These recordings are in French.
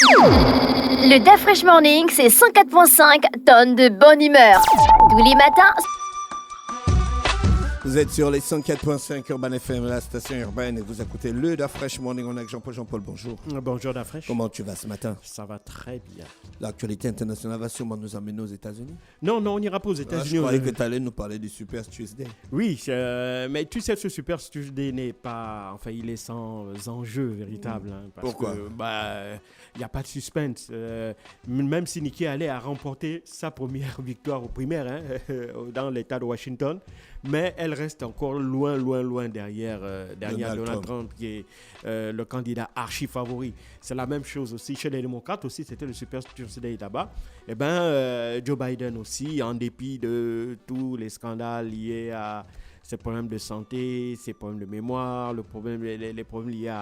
Le DAF Fresh Morning, c'est 104.5 tonnes de bonne humeur. Tous les matins. Vous êtes sur les 104.5 Urban FM, la station urbaine, et vous écoutez le DAF Fresh Morning. On est avec Jean-Paul. Jean-Paul, bonjour. Bonjour DAF Fresh. Comment tu vas ce matin? Ça va très bien. L'actualité internationale va sûrement nous emmener aux États-Unis. Non, on n'ira pas aux États-Unis. Je croyais que tu allais nous parler du Super Tuesday. Oui, mais tu sais, ce Super Tuesday n'est pas... Enfin, il est sans enjeu véritable. Pourquoi? Il n'y a pas de suspense. Même si Nikki Haley a remporté sa première victoire aux primaires dans l'État de Washington, mais elle reste encore loin derrière Donald Trump, qui est le candidat archi-favori. C'est la même chose aussi chez les démocrates, aussi c'était le Super Tuesday là-bas. Et Joe Biden aussi, en dépit de tous les scandales liés à ses problèmes de santé, ses problèmes de mémoire, les problèmes liés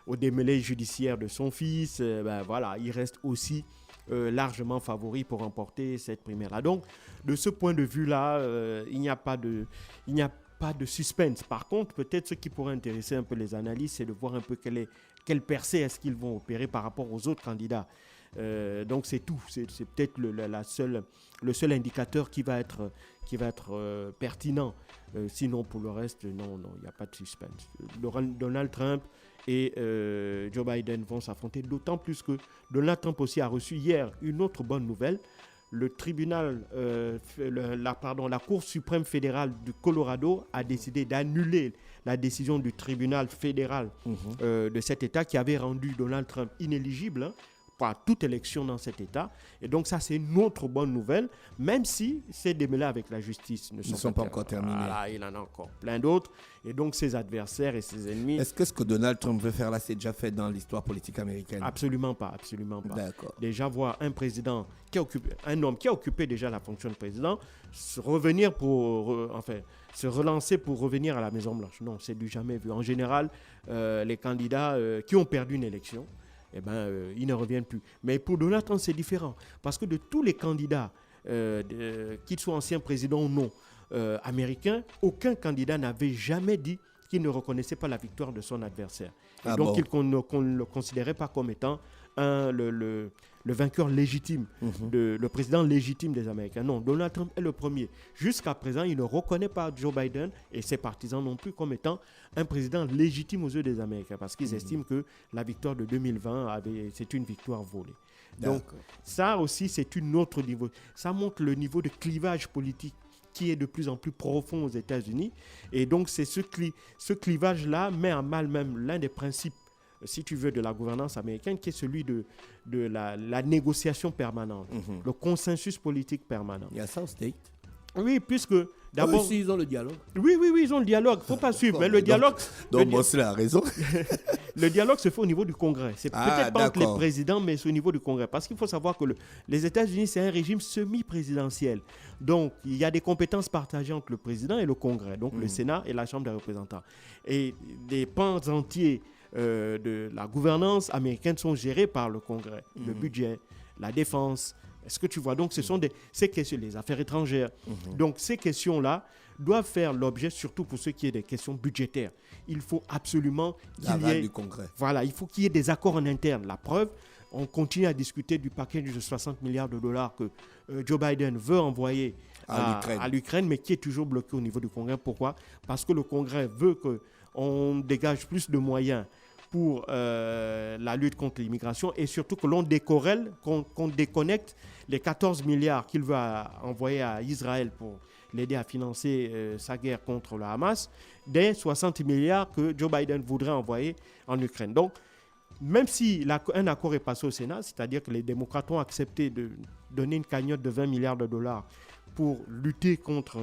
au démêlé judiciaire de son fils, il reste aussi largement favori pour remporter cette primaire-là. Donc, de ce point de vue-là, il n'y a pas de suspense. Par contre, peut-être ce qui pourrait intéresser un peu les analystes, c'est de voir un peu quelle percée est-ce qu'ils vont opérer par rapport aux autres candidats. Donc, c'est tout. C'est peut-être le seul indicateur qui va être pertinent. Sinon, pour le reste, non, il n'y a pas de suspense. Donald Trump et Joe Biden vont s'affronter, d'autant plus que Donald Trump aussi a reçu hier une autre bonne nouvelle. Le tribunal, la Cour suprême fédérale du Colorado a décidé d'annuler la décision du tribunal fédéral de cet État qui avait rendu Donald Trump inéligible à toute élection dans cet État. Et donc ça, c'est une autre bonne nouvelle, même si ces démêlés avec la justice ne sont pas encore terminés. Voilà, il en a encore plein d'autres. Et donc ses adversaires et ses ennemis... Est-ce que ce que Donald Trump veut faire là, c'est déjà fait dans l'histoire politique américaine? Absolument pas. D'accord. Déjà voir un homme qui a occupé déjà la fonction de président, se relancer pour revenir à la Maison-Blanche. Non, c'est du jamais vu. En général, les candidats qui ont perdu une élection, ils ne reviennent plus. Mais pour Donald Trump, c'est différent. Parce que de tous les candidats, qu'ils soient anciens présidents ou non, américains, aucun candidat n'avait jamais dit qu'il ne reconnaissait pas la victoire de son adversaire. Et donc, qu'on ne le considérait pas comme étant le vainqueur légitime, le président légitime des Américains. Non, Donald Trump est le premier. Jusqu'à présent, il ne reconnaît pas Joe Biden et ses partisans non plus comme étant un président légitime aux yeux des Américains parce qu'ils estiment que la victoire de 2020, c'est une victoire volée. Donc, ça aussi, c'est un autre niveau. Ça montre le niveau de clivage politique qui est de plus en plus profond aux États-Unis. Et donc, c'est ce clivage-là met à mal même l'un des principes, si tu veux, de la gouvernance américaine, qui est celui de la négociation permanente, le consensus politique permanent. Il y a ça au State. Oui, puisque d'abord... Aussi, ils ont le dialogue. Oui, ils ont le dialogue. Il ne faut pas suivre. Mais le dialogue... Donc, Mosley a raison. Le dialogue se fait au niveau du Congrès. C'est peut-être pas entre les présidents, mais c'est au niveau du Congrès. Parce qu'il faut savoir que les États-Unis, c'est un régime semi-présidentiel. Donc, il y a des compétences partagées entre le président et le Congrès. Donc, le Sénat et la Chambre des représentants. Et des pans entiers de la gouvernance américaine sont gérés par le Congrès. Le budget, la défense. Est-ce que tu vois? Donc, ce sont ces questions, les affaires étrangères. Donc, ces questions-là doivent faire l'objet, surtout pour ce qui est des questions budgétaires. Il faut absolument qu'il y ait... du Congrès. Voilà, il faut qu'il y ait des accords en interne. La preuve, on continue à discuter du package de 60 milliards de dollars que Joe Biden veut envoyer à l'Ukraine, mais qui est toujours bloqué au niveau du Congrès. Pourquoi? Parce que le Congrès veut qu'on dégage plus de moyens pour la lutte contre l'immigration et surtout que l'on décorrèle, qu'on déconnecte les 14 milliards qu'il veut envoyer à Israël pour l'aider à financer sa guerre contre le Hamas, des 60 milliards que Joe Biden voudrait envoyer en Ukraine. Donc, même si un accord est passé au Sénat, c'est-à-dire que les démocrates ont accepté de donner une cagnotte de 20 milliards de dollars pour lutter contre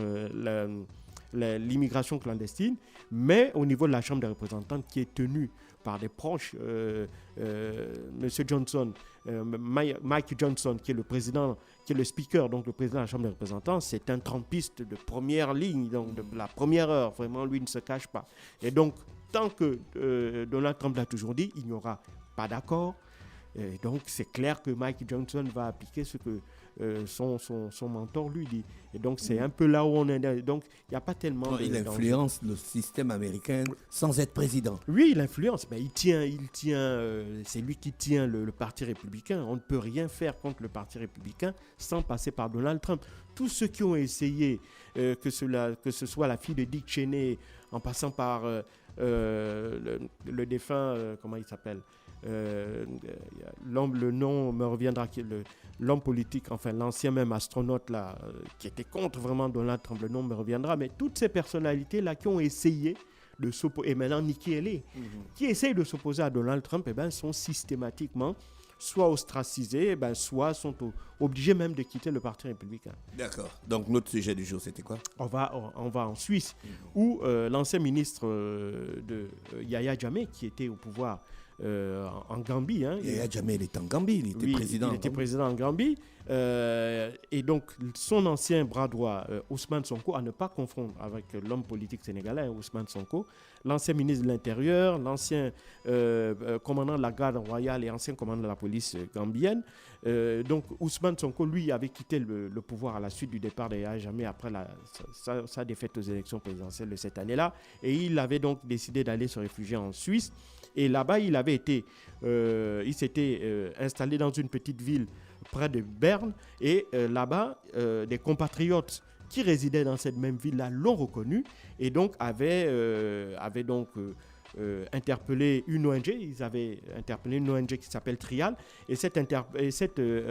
l'immigration clandestine, mais au niveau de la Chambre des représentants qui est tenue par des proches, M. Johnson, Mike Johnson, qui est le président, qui est le speaker, donc le président de la Chambre des représentants, c'est un trumpiste de première ligne, donc de la première heure. Vraiment, lui ne se cache pas. Et donc, tant que Donald Trump l'a toujours dit, il n'y aura pas d'accord Et donc, c'est clair que Mike Johnson va appliquer ce que son mentor lui dit. Et donc, c'est un peu là où on est. Donc, il n'y a pas tellement il influence le système américain sans être président. Oui, il influence. Mais c'est lui qui tient le Parti républicain. On ne peut rien faire contre le Parti républicain sans passer par Donald Trump. Tous ceux qui ont essayé, que ce soit la fille de Dick Cheney, en passant par le défunt, comment il s'appelle, le nom me reviendra, l'homme politique, enfin l'ancien même astronaute là, qui était contre vraiment Donald Trump, le nom me reviendra, mais toutes ces personnalités là qui ont essayé de s'opposer, et maintenant Nikki Haley, qui essayent de s'opposer à Donald Trump, sont systématiquement soit ostracisés, soit sont obligés même de quitter le Parti républicain. D'accord. Donc notre sujet du jour, c'était quoi? On va en Suisse, où l'ancien ministre Yahya Jammeh, qui était au pouvoir en Gambie. Yahya Jammeh, il était en Gambie, il était président. Il était président en Gambie. Et donc, son ancien bras droit, Ousmane Sonko, à ne pas confondre avec l'homme politique sénégalais, Ousmane Sonko, l'ancien ministre de l'Intérieur, l'ancien commandant de la garde royale et ancien commandant de la police gambienne. Donc, Ousmane Sonko, lui, avait quitté le pouvoir à la suite du départ de Yahya Jammeh après sa défaite aux élections présidentielles de cette année-là. Et il avait donc décidé d'aller se réfugier en Suisse. Et là-bas, il s'était installé dans une petite ville près de Berne. Et là-bas, des compatriotes qui résidaient dans cette même ville-là l'ont reconnu et donc avaient interpellé une ONG. Ils avaient interpellé une ONG qui s'appelle Trial. Et cette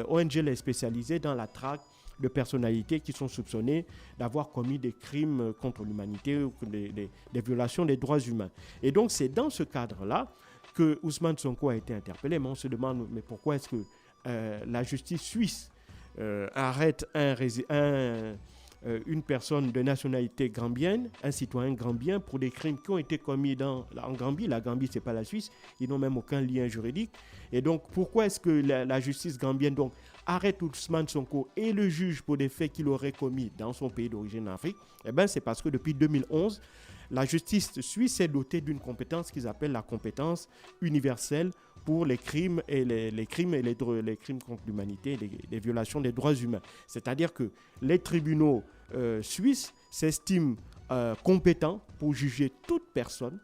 ONG est spécialisée dans la traque de personnalités qui sont soupçonnées d'avoir commis des crimes contre l'humanité ou des violations des droits humains. Et donc, c'est dans ce cadre-là que Ousmane Sonko a été interpellé. Mais on se demande, mais pourquoi est-ce que la justice suisse arrête une personne de nationalité gambienne, un citoyen gambien, pour des crimes qui ont été commis en Gambie. La Gambie, ce n'est pas la Suisse. Ils n'ont même aucun lien juridique. Et donc, pourquoi est-ce que la justice gambienne arrête Ousmane Sonko et le juge pour des faits qu'il aurait commis dans son pays d'origine en Afrique? C'est parce que depuis 2011, la justice suisse est dotée d'une compétence qu'ils appellent la compétence universelle pour les crimes les crimes contre l'humanité, les violations des droits humains. C'est-à-dire que les tribunaux suisses s'estiment compétents pour juger toute personne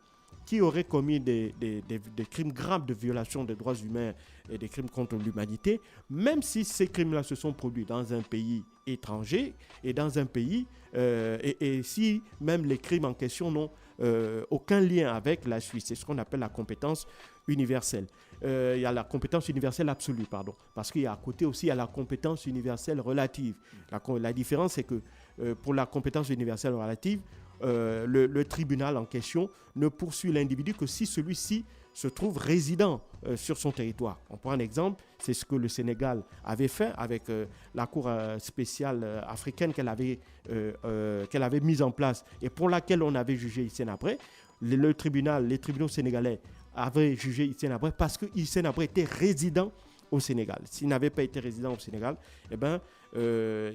qui aurait commis des crimes graves de violation des droits humains et des crimes contre l'humanité, même si ces crimes-là se sont produits dans un pays étranger et dans un pays, et si même les crimes en question n'ont aucun lien avec la Suisse. C'est ce qu'on appelle la compétence universelle. Il y a la compétence universelle absolue, parce qu'il y a à côté aussi il y a la compétence universelle relative. La différence, c'est que pour la compétence universelle relative, le tribunal en question ne poursuit l'individu que si celui-ci se trouve résident sur son territoire. On prend un exemple, c'est ce que le Sénégal avait fait avec la Cour spéciale africaine qu'elle avait mise en place et pour laquelle on avait jugé Hissène Habré. Les tribunaux sénégalais avaient jugé Hissène Habré parce que Hissène Habré était résident au Sénégal. S'il n'avait pas été résident au Sénégal,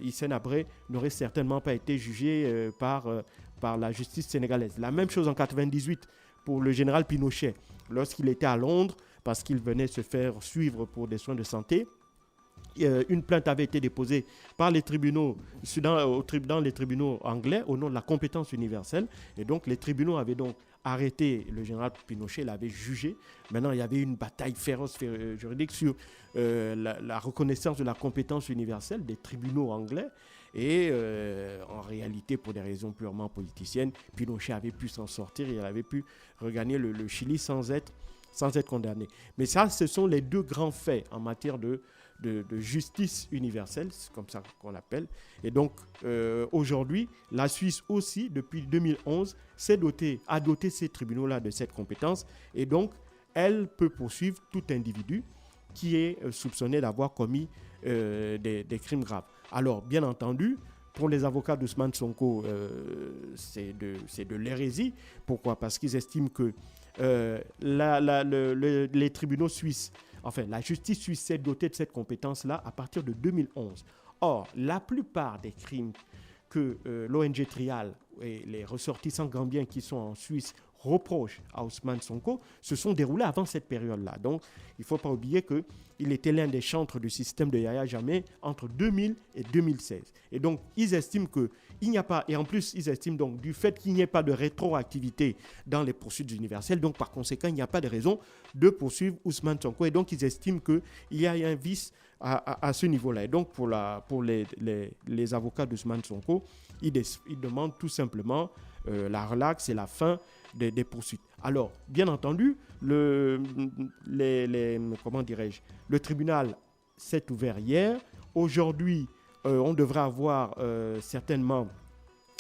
Hissène Habré n'aurait certainement pas été jugé par la justice sénégalaise. La même chose en 1998 pour le général Pinochet, lorsqu'il était à Londres, parce qu'il venait se faire suivre pour des soins de santé. Une plainte avait été déposée par les tribunaux, dans les tribunaux anglais, au nom de la compétence universelle. Et donc, les tribunaux avaient donc arrêté le général Pinochet, l'avait jugé. Maintenant, il y avait une bataille féroce juridique sur la reconnaissance de la compétence universelle des tribunaux anglais. Et en réalité, pour des raisons purement politiciennes, Pinochet avait pu s'en sortir et il avait pu regagner le Chili sans être condamné. Mais ça, ce sont les deux grands faits en matière de justice universelle, c'est comme ça qu'on l'appelle. Et donc, aujourd'hui, la Suisse aussi, depuis 2011, a doté ces tribunaux-là de cette compétence. Et donc, elle peut poursuivre tout individu qui est soupçonné d'avoir commis des crimes graves. Alors, bien entendu, pour les avocats d'Ousmane Sonko, c'est de l'hérésie. Pourquoi? Parce qu'ils estiment que les tribunaux suisses, enfin la justice suisse s'est dotée de cette compétence-là à partir de 2011. Or, la plupart des crimes que l'ONG Trial et les ressortissants gambiens qui sont en Suisse reproches à Ousmane Sonko se sont déroulés avant cette période-là. Donc, il ne faut pas oublier qu'il était l'un des chantres du système de Yahya Jammeh entre 2000 et 2016. Et donc, ils estiment qu'il n'y a pas, et en plus, ils estiment donc du fait qu'il n'y ait pas de rétroactivité dans les poursuites universelles, donc par conséquent, il n'y a pas de raison de poursuivre Ousmane Sonko. Et donc, ils estiment qu'il y a un vice à ce niveau-là. Et donc, pour les avocats d'Ousmane Sonko, ils demandent tout simplement la relaxe et la fin des poursuites. Alors, bien entendu, comment dirais-je, le tribunal s'est ouvert hier. Aujourd'hui, on devrait avoir certainement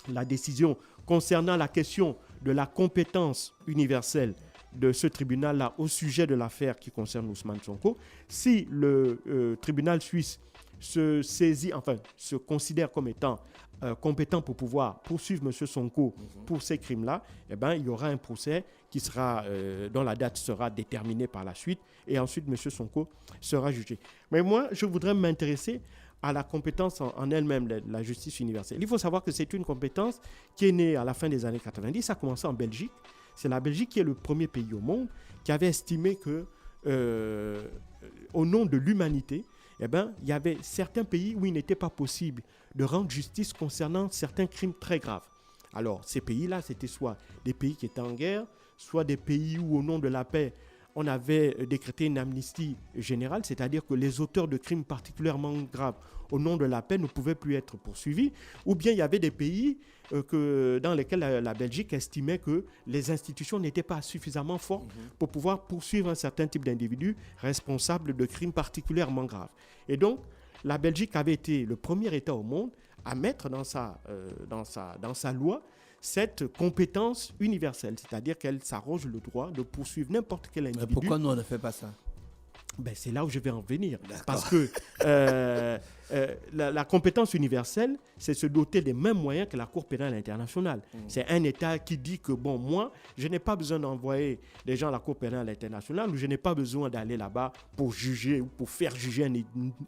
la décision concernant la question de la compétence universelle de ce tribunal-là au sujet de l'affaire qui concerne Ousmane Sonko. Si le tribunal suisse se considère comme étant compétent pour pouvoir poursuivre M. Sonko pour ces crimes-là, eh ben, il y aura un procès qui sera, dont la date sera déterminée par la suite, et ensuite M. Sonko sera jugé. Mais moi, je voudrais m'intéresser à la compétence en elle-même, la justice universelle. Il faut savoir que c'est une compétence qui est née à la fin des années 90, ça a commencé en Belgique. C'est la Belgique qui est le premier pays au monde qui avait estimé que, au nom de l'humanité, eh ben, il y avait certains pays où il n'était pas possible de rendre justice concernant certains crimes très graves. Alors, ces pays-là, c'était soit des pays qui étaient en guerre, soit des pays où, au nom de la paix, on avait décrété une amnistie générale, c'est-à-dire que les auteurs de crimes particulièrement graves au nom de la paix ne pouvaient plus être poursuivis, ou bien il y avait des pays dans lesquels la Belgique estimait que les institutions n'étaient pas suffisamment fortes pour pouvoir poursuivre un certain type d'individus responsables de crimes particulièrement graves. Et donc, la Belgique avait été le premier État au monde à mettre dans sa loi cette compétence universelle, c'est-à-dire qu'elle s'arroge le droit de poursuivre n'importe quel individu. Mais pourquoi nous, on ne fait pas ça? Ben, c'est là où je vais en venir. Parce que la compétence universelle, c'est se doter des mêmes moyens que la Cour pénale internationale. C'est un État qui dit que, bon, moi, je n'ai pas besoin d'envoyer des gens à la Cour pénale internationale, ou je n'ai pas besoin d'aller là-bas pour juger ou pour faire juger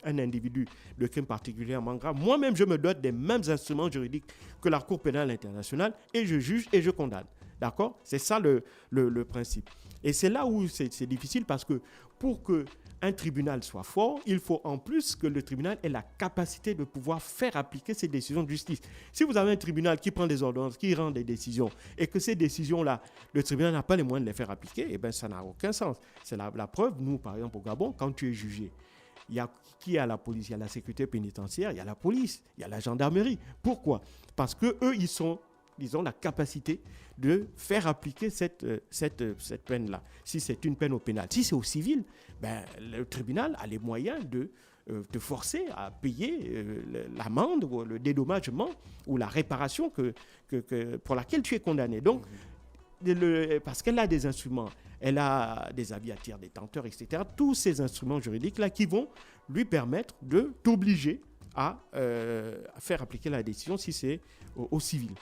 un individu de crime particulièrement grave. Moi-même, je me dote des mêmes instruments juridiques que la Cour pénale internationale et je juge et je condamne. D'accord? C'est ça le principe. Et c'est là où c'est difficile parce que pour qu'un tribunal soit fort, il faut en plus que le tribunal ait la capacité de pouvoir faire appliquer ses décisions de justice. Si vous avez un tribunal qui prend des ordonnances, qui rend des décisions, et que ces décisions-là, le tribunal n'a pas les moyens de les faire appliquer, eh bien, ça n'a aucun sens. C'est la preuve, nous, par exemple, au Gabon, quand tu es jugé, il y a qui a la police? Il y a la sécurité pénitentiaire, il y a la police, il y a la gendarmerie. Pourquoi? Parce qu'eux, ils ont la capacité de faire appliquer cette peine-là. Si c'est une peine au pénal. Si c'est au civil, ben, le tribunal a les moyens de te forcer à payer l'amende ou le dédommagement ou la réparation pour laquelle tu es condamné. Donc, parce qu'elle a des instruments, elle a des avis à tiers détenteurs, etc. Tous ces instruments juridiques-là qui vont lui permettre de t'obliger à faire appliquer la décision si c'est au civil.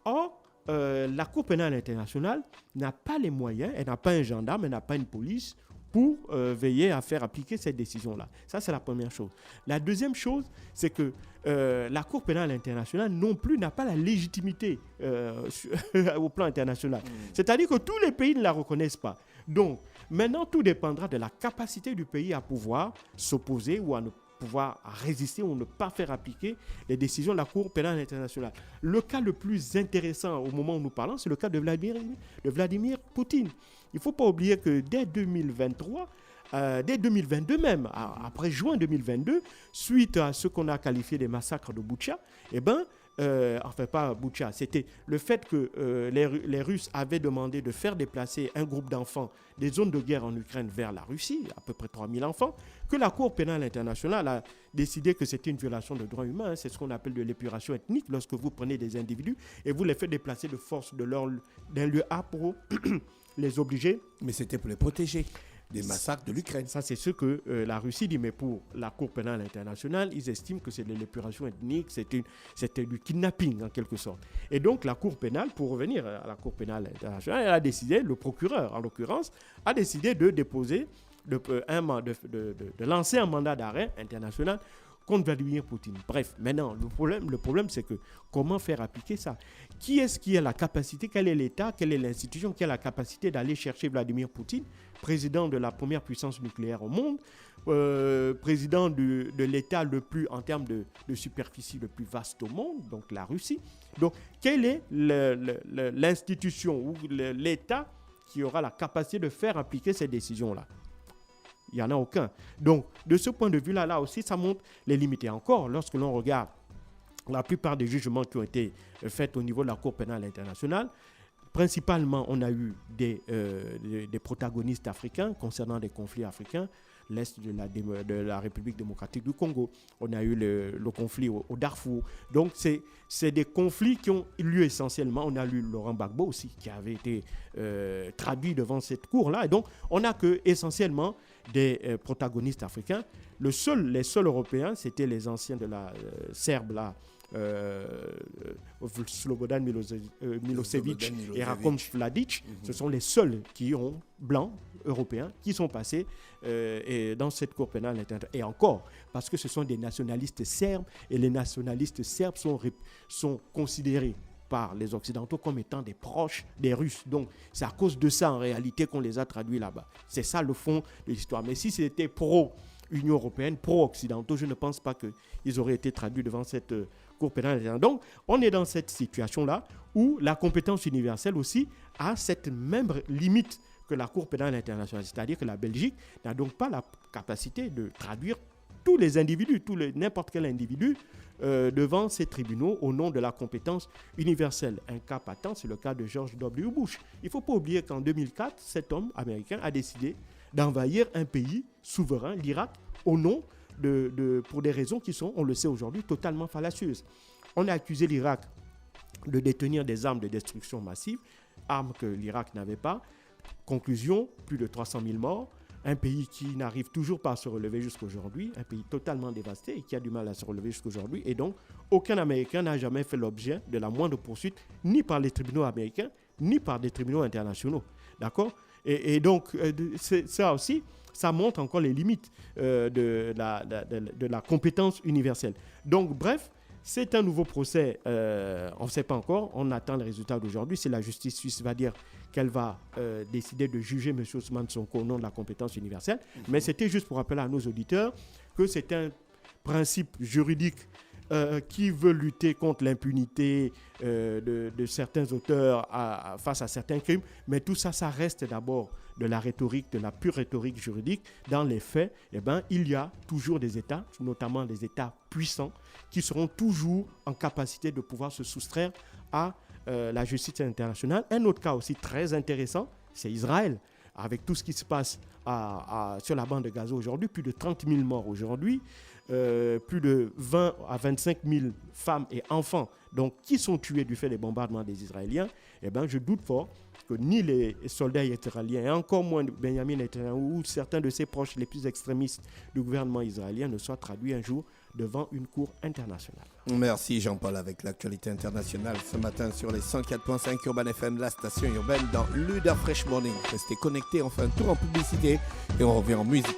Or, la Cour pénale internationale n'a pas les moyens, elle n'a pas un gendarme, elle n'a pas une police pour veiller à faire appliquer cette décision-là. Ça, c'est la première chose. La deuxième chose, c'est que la Cour pénale internationale non plus n'a pas la légitimité au plan international. C'est-à-dire que tous les pays ne la reconnaissent pas. Donc, maintenant, tout dépendra de la capacité du pays à pouvoir s'opposer ou à ne pouvoir résister ou ne pas faire appliquer les décisions de la Cour pénale internationale. Le cas le plus intéressant au moment où nous parlons, c'est le cas de Vladimir Poutine. Il ne faut pas oublier que dès 2023, dès 2022 même, après juin 2022, suite à ce qu'on a qualifié des massacres de Boutcha, eh ben, enfin pas Boutcha, c'était le fait que les Russes avaient demandé de faire déplacer un groupe d'enfants des zones de guerre en Ukraine vers la Russie, à peu près 3000 enfants, que la Cour pénale internationale a décidé que c'était une violation de droits humains. C'est ce qu'on appelle de l'épuration ethnique, lorsque vous prenez des individus et vous les faites déplacer de force d'un lieu A pour les obliger. Mais c'était pour les protéger des massacres de l'Ukraine. Ça, c'est ce que la Russie dit, mais pour la Cour pénale internationale, ils estiment que c'est de l'épuration ethnique, c'était du kidnapping en quelque sorte. Et donc, la Cour pénale, pour revenir à la Cour pénale internationale, elle a décidé, le procureur en l'occurrence, a décidé de déposer, de lancer un mandat d'arrêt international contre Vladimir Poutine. Bref, maintenant, le problème, c'est que comment faire appliquer ça? Qui est-ce qui a la capacité? Quel est l'État? Quelle est l'institution qui a la capacité d'aller chercher Vladimir Poutine, président de la première puissance nucléaire au monde, président de l'État le plus, en termes de superficie, le plus vaste au monde, donc la Russie. Donc, quelle est l'institution ou l'État qui aura la capacité de faire appliquer ces décisions-là? Il n'y en a aucun. Donc, de ce point de vue-là, là aussi, ça montre les limites. Et encore, lorsque l'on regarde la plupart des jugements qui ont été faits au niveau de la Cour pénale internationale, principalement, on a eu des protagonistes africains concernant des conflits africains, l'Est de la République démocratique du Congo. On a eu le conflit au Darfour. Donc, c'est des conflits qui ont eu lieu essentiellement. On a eu Laurent Gbagbo aussi, qui avait été traduit devant cette cour-là. Et donc, on n'a que essentiellement des protagonistes africains. Les seuls Européens, c'était les anciens de la Serbe, là, Slobodan Milosevic et Ratko Mladic. Ce sont les seuls blancs européens qui sont passés dans cette cour pénale internationale. Et encore, parce que ce sont des nationalistes serbes, et les nationalistes serbes sont considérés par les Occidentaux comme étant des proches des Russes. Donc, c'est à cause de ça, en réalité, qu'on les a traduits là-bas. C'est ça le fond de l'histoire. Mais si c'était pro-Union européenne, pro-Occidentaux, je ne pense pas qu'ils auraient été traduits devant cette Cour pénale internationale. Donc, on est dans cette situation-là où la compétence universelle aussi a cette même limite que la Cour pénale internationale. C'est-à-dire que la Belgique n'a donc pas la capacité de traduire tous les individus, n'importe quel individu devant ces tribunaux au nom de la compétence universelle. Un cas patent, c'est le cas de George W. Bush. Il ne faut pas oublier qu'en 2004, cet homme américain a décidé d'envahir un pays souverain, l'Irak, au nom pour des raisons qui sont, on le sait aujourd'hui, totalement fallacieuses. On a accusé l'Irak de détenir des armes de destruction massive, armes que l'Irak n'avait pas. Conclusion, plus de 300 000 morts. Un pays qui n'arrive toujours pas à se relever jusqu'aujourd'hui, un pays totalement dévasté et qui a du mal à se relever jusqu'aujourd'hui. Et donc, aucun Américain n'a jamais fait l'objet de la moindre poursuite, ni par les tribunaux américains, ni par des tribunaux internationaux. D'accord ? Et donc, ça aussi, ça montre encore les limites de la compétence universelle. Donc, bref, c'est un nouveau procès, on ne sait pas encore, on attend le résultat d'aujourd'hui. Si la justice suisse va dire qu'elle va décider de juger M. Ousmane Sonko au nom de la compétence universelle. Mais c'était juste pour rappeler à nos auditeurs que c'est un principe juridique qui veut lutter contre l'impunité de certains auteurs face à certains crimes. Mais tout ça, ça reste d'abord de la rhétorique, de la pure rhétorique juridique. Dans les faits, il y a toujours des États, notamment des États puissants, qui seront toujours en capacité de pouvoir se soustraire à la justice internationale. Un autre cas aussi très intéressant, c'est Israël. Avec tout ce qui se passe sur la bande de Gaza aujourd'hui, plus de 30 000 morts aujourd'hui, plus de 20 à 25 000 femmes et enfants donc, qui sont tués du fait des bombardements des Israéliens. Je doute fort que ni les soldats israéliens, et encore moins Benjamin Netanyahu ou certains de ses proches les plus extrémistes du gouvernement israélien ne soient traduits un jour devant une cour internationale. Merci Jean-Paul avec l'actualité internationale ce matin sur les 104.5 Urban FM, la station urbaine dans le Da Fresh Morning. Restez connectés, on fait un tour en publicité et on revient en musique.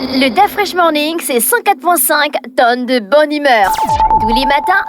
Le Da Fresh Morning, c'est 104.5 tonnes de bonne humeur. Tous les matins,